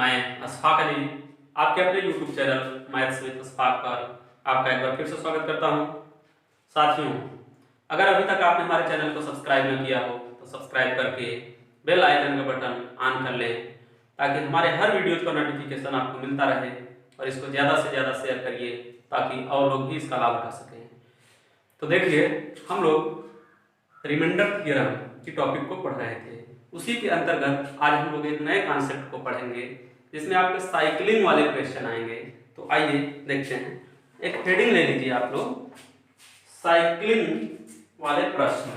मैं अशफाक अली आपके अपने YouTube channel maths with Ashfaq पर आपका एक बार फिर से स्वागत करता हूं। साथियों, अगर अभी तक आपने हमारे चैनल को सब्सक्राइब न किया हो तो सब्सक्राइब करके बेल आइकन का बटन ऑन कर लें ताकि हमारे हर वीडियो का नोटिफिकेशन आपको मिलता रहे और इसको ज़्यादा से ज़्यादा शेयर करिए ताकि और लोग भी इसका लाभ उठा सकें। तो देखिए, हम लोग रिमाइंडर थ्योरम की टॉपिक को पढ़ रहे थे। उसी के अंतर्गत आज हम लोग एक नए कॉन्सेप्ट को पढ़ेंगे जिसमें आपके साइकिलिंग वाले क्वेश्चन आएंगे। तो आइए देखते हैं। एक हेडिंग ले लीजिए आप लोग, साइकिलिंग वाले प्रश्न।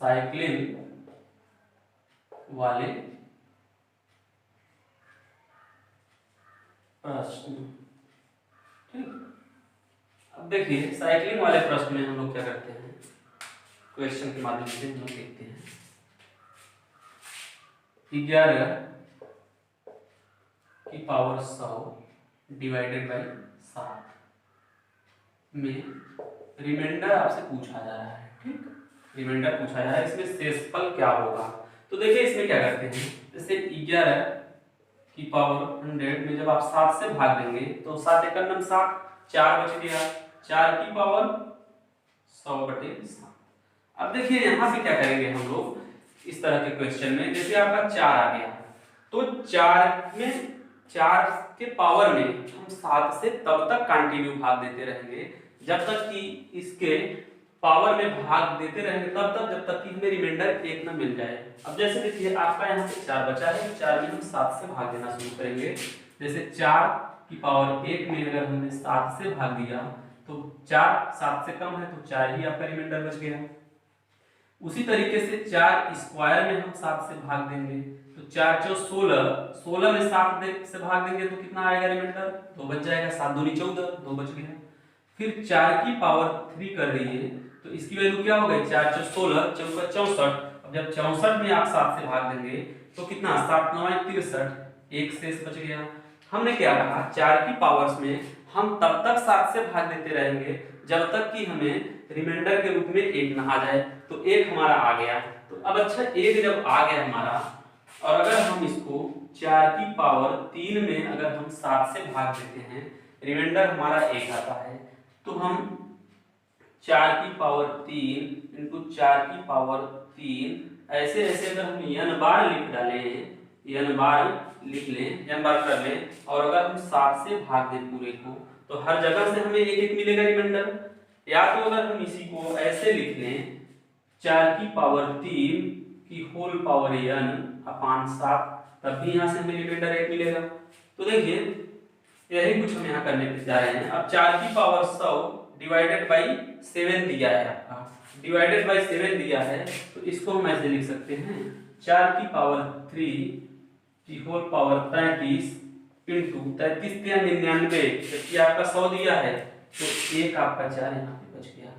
साइकिलिंग वाले प्रश्न। ठीक, अब देखिए साइकिलिंग वाले प्रश्न में हम लोग क्या करते हैं, क्वेश्चन के माध्यम से हम लोग देखते हैं। 11 की पावर 100 डिवाइडेड बाई 7 में रिमाइंडर आपसे पूछा जा रहा है। ठीक, रिमाइंडर पूछा जा रहा है, इसमें शेषफल क्या होगा। तो देखिए इसमें क्या करते हैं, जैसे 11 की पावर 100 में जब आप 7 से भाग देंगे तो 7 एकम 7, 4 बच गया, 4 की पावर 100/7। अब देखिए यहाँ पे क्या करेंगे हम लोग, इस तरह के क्वेश्चन में जैसे आपका 4 आ गया तो 4 के पावर में हम 7 से तब तक कंटिन्यू भाग देते रहेंगे जब तक कि इसके पावर में भाग देते रहेंगे तब तक जब तक कि हमें रिमाइंडर 1 ना मिल जाए। अब जैसे देखिए आपका यहाँ पे 4 बचा है, 4 में हम 7 से भाग देना शुरू करेंगे। जैसे 4 की पावर 1 में अगर हमने 7 से भाग दिया तो 4 7 से कम है तो 4 ही आपका रिमाइंडर बच गया। उसी तरीके से 4 स्क्वायर में हम 7 से भाग देंगे तो 4 × 16, 16 में 7 से भाग देंगे तो कितना आएगा रिमाइंडर, 2 बच जाएगा, 7 दूनी 14, 2 बच गया। फिर 4 की पावर 3 कर रही है तो इसकी वैल्यू क्या हो गई, 4 × 16, 4 × 64। अब जब 64 में आप 7 से भाग देंगे तो कितना, 7 × 9 = 63, एक शेष बच गया। हमने क्या कहा, 4 की पावर्स में हम तब तक 7 से भाग देते रहेंगे जब तक कि हमें रिमाइंडर के रूप में 1 ना आ जाए। तो 1 हमारा आ गया। तो अब अच्छा 1 जब आ गया हमारा, और अगर हम इसको 4 की पावर 3 में अगर हम 7 से भाग देते हैं, रिमाइंडर हमारा 1 आता है, तो हम 4 की पावर 3 इंटू 4 की पावर 3 ऐसे ऐसे अगर हम n बार लिख डालें, n बार लिख लें, n बार कर लें, और अगर हम 7 से भाग दें पूरे को तो हर जगह से हमें 1 मिलेगा रिमाइंडर। या तो अगर हम इसी को ऐसे लिख लें, 4 की पावर 3 की होल पावर n/7, तब भी यहाँ से हमें रिमाइंडर 1 मिलेगा। तो देखिए यही कुछ हम यहाँ करने जा रहे हैं। अब 4 की पावर 100 डिवाइडेड बाई 7 दिया है आपका, डिवाइडेड बाई 7 दिया है तो इसको हम ऐसे लिख सकते हैं, 4 की पावर 3 की होल पावर 33 इंटू 33 × 99, जबकि आपका 100 दिया है तो 1 आपका 4 यहाँ पे बच गया,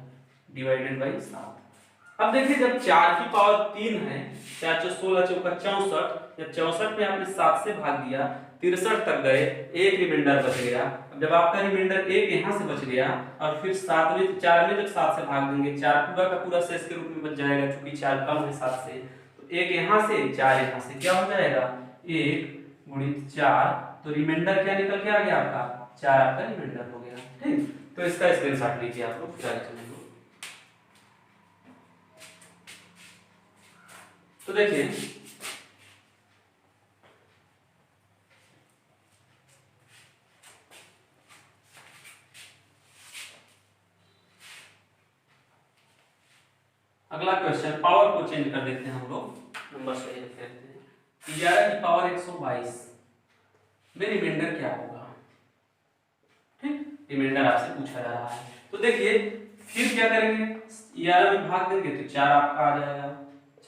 डिवाइडेड बाई 7। अब देखिए जब 4 की पावर 3 है, 4 × 16, 4 × 64, जब 64 में आपने 7 से भाग दिया, 63 तक गए, 1 रिमाइंडर बच गया। अब जब आपका रिमाइंडर 1 यहाँ से बच गया और फिर 4 में जब 7 से भाग देंगे, 4 पूरा का पूरा शेष के रूप में बच जाएगा क्योंकि 4 कम है 7 से, तो 1 यहाँ से 4 यहाँ से क्या हो जाएगा, 1 × 4, तो रिमाइंडर क्या निकल के आ गया आपका, 4 आपका रिमाइंडर हो गया। ठीक, तो इसका स्क्रीनशॉट लीजिए आप लोग, फिर आगे चलेंगे। तो देखिए अगला क्वेश्चन, पावर को चेंज कर देते हैं हम लोग, नंबर से लिख देते हैं। 11 की पावर 122 में रिमाइंडर क्या होगा। ठीक, रिमाइंडर आपसे पूछा जा रहा है। तो देखिए फिर क्या करेंगे, 11 में भाग देंगे तो 4 आपका आ जाएगा,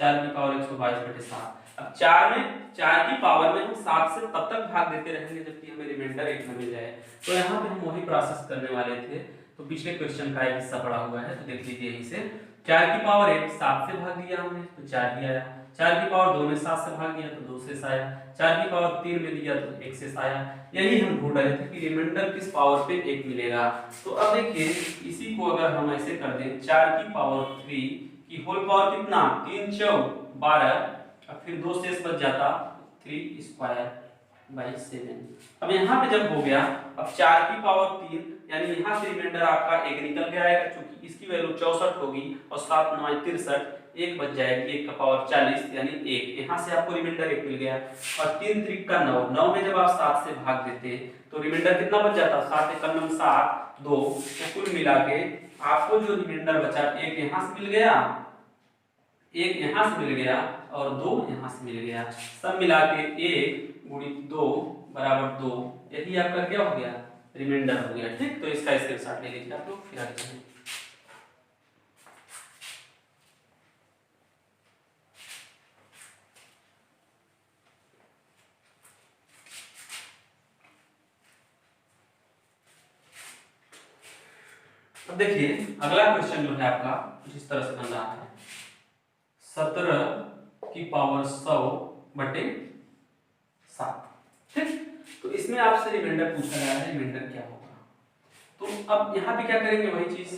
4 की पावर 122/7। अब 4 की पावर में हम 7 से तब तक भाग देते रहेंगे जबकि हमें रिमाइंडर 1 मिल जाए। तो यहाँ पे हम वही प्रोसेस करने वाले थे, तो पिछले क्वेश्चन का एक हिस्सा पड़ा हुआ है, तो देख लीजिए यहीं से। 4 की पावर 1 7 से भाग दिया हमने तो 4 ही आया, 4 की पावर 2 में 7 से भाग दिया तो 2 शेष आया, 4 की पावर 3 में दिया तो 1 शेष आया। यही हम ढूंढ रहे थे कि रिमाइंडर किस पावर पे 1 मिलेगा। तो अब देखिए इसी को अगर हम ऐसे कर दें 4 की पावर 3 की होल पावर कितना 3 चौक 12 और फिर 2 शेष बच जाता 3 स्क्वायर बाई 7। अब यहाँ पे जब हो गया, अब 4 की पावर 3 यानी यहाँ से रिमाइंडर आपका 1 निकल के आएगा, क्योंकि इसकी वैल्यू 64 होगी और 7 9 63, 1 बच जाएगी, 1 का पावर 40 यानी 1। यहाँ से आपको रिमाइंडर 1 मिल गया। और 3 त्रिक का 9, 9 में जब आप 7 से भाग देते तो रिमाइंडर कितना बच जाता 7 1 9 7 2। तो कुल मिला के आपको जो रिमाइंडर बचा 1 यहाँ से मिल गया, 1 यहाँ से मिल गया और 2 यहाँ से मिल गया। सब मिला के 1 गुणित 2 बराबर 2। यही आपका क्या हो गया रिमाइंडर हो गया। ठीक, तो इसका स्क्रीनशॉट ले लीजिए आप लोग, फिर आगे चलें। अब देखिए अगला क्वेश्चन जो है आपका कुछ इस तरह से बन रहा है, 17 की पावर 100 बटे 7। ठीक, तो इसमें आपसे रिमाइंडर पूछा गया है, रिमाइंडर क्या होगा। तो अब यहाँ पे क्या करेंगे वही चीज,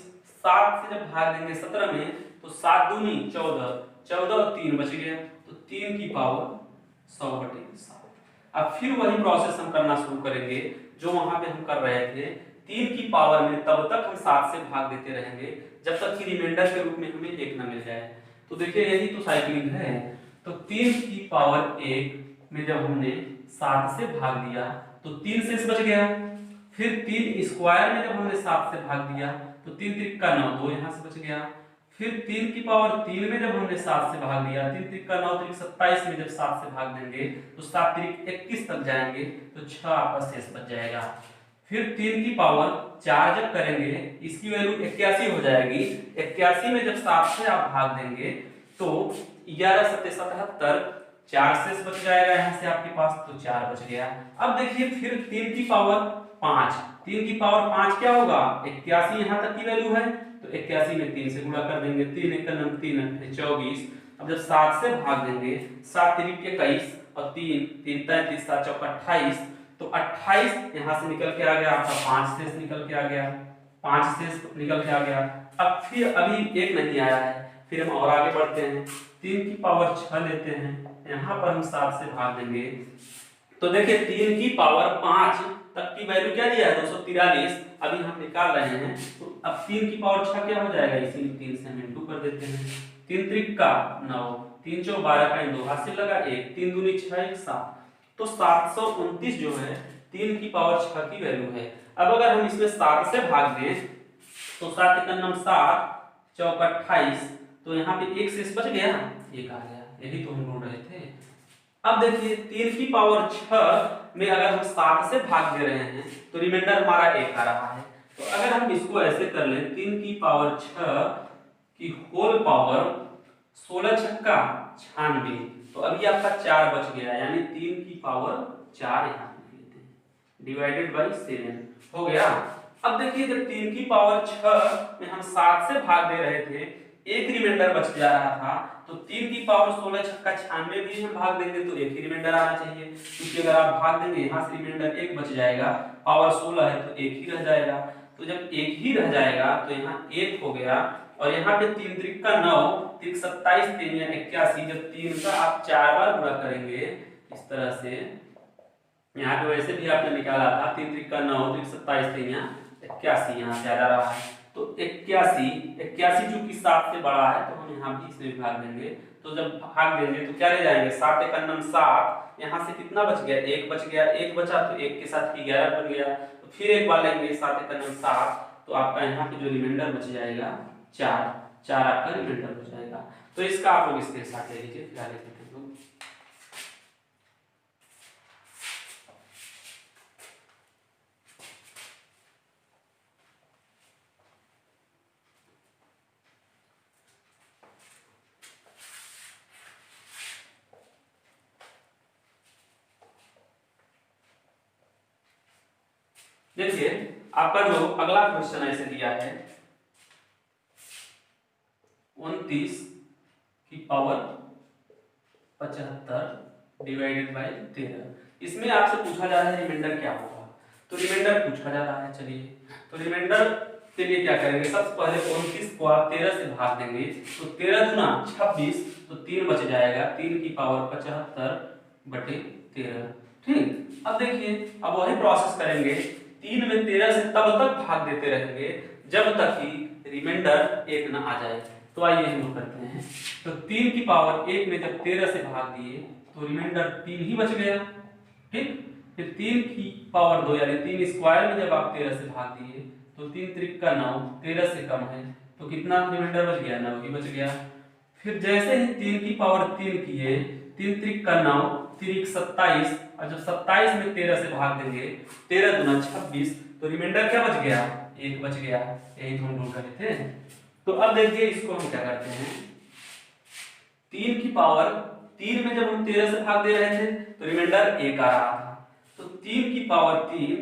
7 से जब भाग देंगे 17 में तो 7 दूनी 14, 14 और 3 बच गया, तो 3 की पावर 100 बटे 7। अब फिर वही प्रोसेस हम करना शुरू करेंगे जो वहां पे हम कर रहे थे। 3 की पावर में तब तक हम 7 से भाग देते रहेंगे जब तक कि रिमाइंडर के रूप में हमें 1 ना मिल जाए। तो देखिए यही तो साइक्लिंग है। तो 3 की पावर 1 में जब हमने 7 से भाग दिया तो 3 शेष बच गया, फिर 3 स्क्वायर में जब हमने 7 से भाग दिया तो 3 त्रिक का 9 2 यहाँ से बच गया, फिर 3 की पावर 3 में जब हमने 7 से भाग दिया 3 त्रिक का 9 त्रिक 27 में जब 7 से भाग देंगे तो 7 त्रिक 21 तक जाएंगे तो 6 आपका शेष बच जाएगा। फिर 3 की पावर 4 जब करेंगे इसकी वैल्यू 81 हो जाएगी, 81 में जब 7 से आप भाग देंगे तो 11 7 77, 4 शेष बच जाएगा यहाँ से आपके पास, तो 4 बच गया। अब देखिए फिर 3 की पावर 5, 3 की पावर 5 क्या होगा 81 यहाँ तक की वैल्यू है तो 81 में 3 से गुणा कर देंगे, 3 1 3 24। अब जब 7 से भाग देंगे 7 त्रिक 21 और 3 3 33 7 चौक 28, तो 28 यहाँ से निकल के आ गया आपका, 5 शेष निकल के आ गया, 5 शेष निकल के आ गया। अब फिर अभी 1 नहीं आया है, फिर हम और आगे बढ़ते हैं, 3 की पावर 6 लेते हैं, यहाँ पर हम 7 से भाग देंगे तो देखिए 3 की पावर 5 तक की वैल्यू क्या दिया है 243, अभी हम निकाल रहे हैं। तो अब 3 की पावर 6 क्या हो जाएगा, इसी 3 से हम इंटू कर देते हैं, 3 त्रिक का 9, 3 चौक 12 का 2 हाथ से लगा 1, 3 दूनी 6 1 7, तो 729 जो है 3 की पावर 6 की वैल्यू है। अब अगर हम इसमें 7 से भाग दें तो 7 1 7 चौक 28, तो यहाँ पे 1 शेष बच गया, 1 आ गया, यही तो हम ढूंढ रहे थे। अब देखिए 3 की पावर 6 में अगर हम 7 से भाग दे रहे हैं तो रिमाइंडर हमारा 1 आ रहा है। तो अगर हम इसको ऐसे कर लें 3 की पावर 6 की होल पावर 16 छक्का 96, तो अभी आपका 4 बच गया, यानी 3 की पावर 4 यहाँ लिख लेते हैं, डिवाइडेड बाई 7 हो गया। अब देखिए जब 3 की पावर 6 में हम 7 से भाग दे रहे थे, एक रिमाइंडर बच जा रहा था, तो 3 की पावर 16 छक्का 96 भी हम भाग देंगे तो एक ही रिमाइंडर आना चाहिए, क्योंकि अगर आप भाग देंगे यहाँ से रिमाइंडर 1 बच जाएगा, पावर 16 है तो 1 ही रह जाएगा, तो जब 1 ही रह जाएगा तो यहाँ 1 हो गया, और यहाँ पे 3 त्रिक का 9 त्रिक 27 3 या 81, जब 3 का आप 4 बार गुणा करेंगे इस तरह से, यहाँ पे वैसे भी आपने निकाला था 3 त्रिक का 9 त्रिक 27 3 या 81, यहाँ से आ रहा है, तो 81 चूंकि 7 से बड़ा है तो हम यहाँ भी इसमें भाग देंगे, तो जब भाग देंगे तो क्या ले जाएंगे 7 1 7, यहाँ से कितना बच गया 1 बच गया, 1 बचा तो 1 के साथ 11 बन गया, तो फिर एक बार लेंगे 7 1 7, तो आपका यहाँ पे जो रिमाइंडर बच जाएगा 4 आपका रिमाइंडर बच जाएगा। तो इसका आप लोग इसके साथ ले लीजिए, फिर आगे देखते हैं। देखिए आपका जो अगला क्वेश्चन ऐसे दिया है 29 की पावर 75 डिवाइडेड बाई 13। इसमें आपसे पूछा जा रहा है रिमाइंडर क्या होगा, तो रिमाइंडर पूछा जा रहा है। चलिए तो रिमाइंडर के लिए क्या करेंगे, सबसे पहले 29 को आप 13 से भाग देंगे तो 13 दूना 26, तो 3 बच जाएगा, 3 की पावर 75/13। ठीक, अब देखिए अब वही प्रोसेस करेंगे, 3 में 13 से तब तक भाग देते रहेंगे जब तक कि रिमाइंडर 1 ना आ जाए। तो आइए हम लोग करते हैं। तो 3 की पावर 1 में जब 13 से भाग दिए तो रिमाइंडर 3 ही बच गया। ठीक, फिर 3 की पावर 2 यानी 3 स्क्वायर में जब आप 13 से भाग दिए तो 3 त्रिक का 9, 13 से कम है तो कितना रिमाइंडर बच गया, 9 ही बच गया। फिर जैसे ही 3 की पावर 3 किए, 3 त्रिक का 9, 3 27, और जब 27 में 13 से भाग देंगे, 13 दूना 26, तो रिमाइंडर क्या बच गया, 1 बच गया। यही तो हम ढूंढ रहे थे। तो अब देखिए इसको हम क्या करते हैं, 3 की पावर 3 में जब हम 13 से भाग दे रहे थे तो रिमाइंडर 1 आ रहा था, तो 3 की पावर 3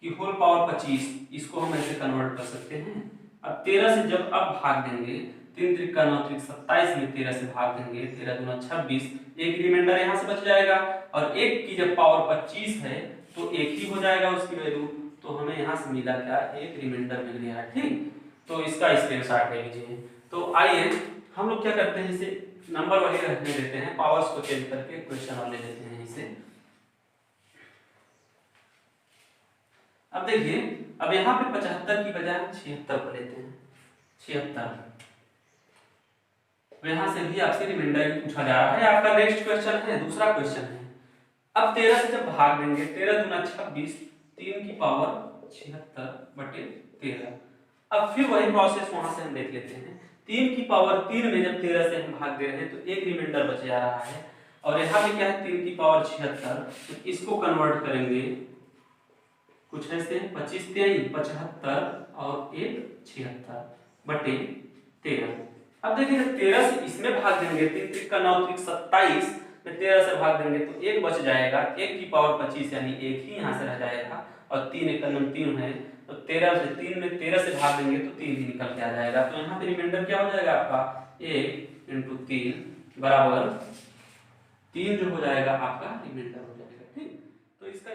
की होल पावर 25, इसको हम ऐसे कन्वर्ट कर सकते हैं। अब 13 से जब अब भाग देंगे, 3 त्रिक का 9, 3 27 में 13 से भाग देंगे, 13 दूना 26, एक रिमाइंडर यहाँ से बच जाएगा, और 1 की जब पावर 25 है तो 1 ही हो जाएगा उसकी वैल्यू। तो हमें यहाँ से मिला क्या, एक रिमाइंडर मिल गया। ठीक, तो इसका स्क्रीनशॉट ले लीजिए। तो आइए हम लोग क्या करते हैं, इसे नंबर वही रखने देते हैं, पावर्स को चेंज करके क्वेश्चन और ले लेते हैं इसे। अब देखिए, अब यहाँ पे 75 की बजाय 76 को लेते हैं, 76। तो यहाँ से भी आपसे रिमाइंडर ही पूछा जा रहा है। आपका नेक्स्ट क्वेश्चन है, दूसरा क्वेश्चन है। अब 13 से जब भाग देंगे, 13 दूना 26, 3 की पावर 76/13। अब फिर वही प्रोसेस वहां से हम देख लेते हैं। 3 की पावर 3 में जब 13 से हम भाग दे रहे हैं तो एक रिमाइंडर बच जा रहा है, और यहाँ पे क्या है, 3 की पावर 76, तो इसको कन्वर्ट करेंगे कुछ ऐसे, 25 3 75 और 1 76/13। अब देखिए 13 से इसमें भाग देंगे, 3 त्रिक का 9, 3 27 में 13 से भाग देंगे तो 1 बच जाएगा, 1 की पावर 25 यानी 1 ही यहाँ से रह जाएगा, और 3 1 का 3 है, तो 13 से 3 में 13 से भाग देंगे तो 3 ही निकल के आ जाएगा। तो यहाँ पे रिमाइंडर क्या हो जाएगा आपका, 1 × 3 बराबर 3 जो हो जाएगा आपका रिमाइंडर हो जाएगा। ठीक, तो इसका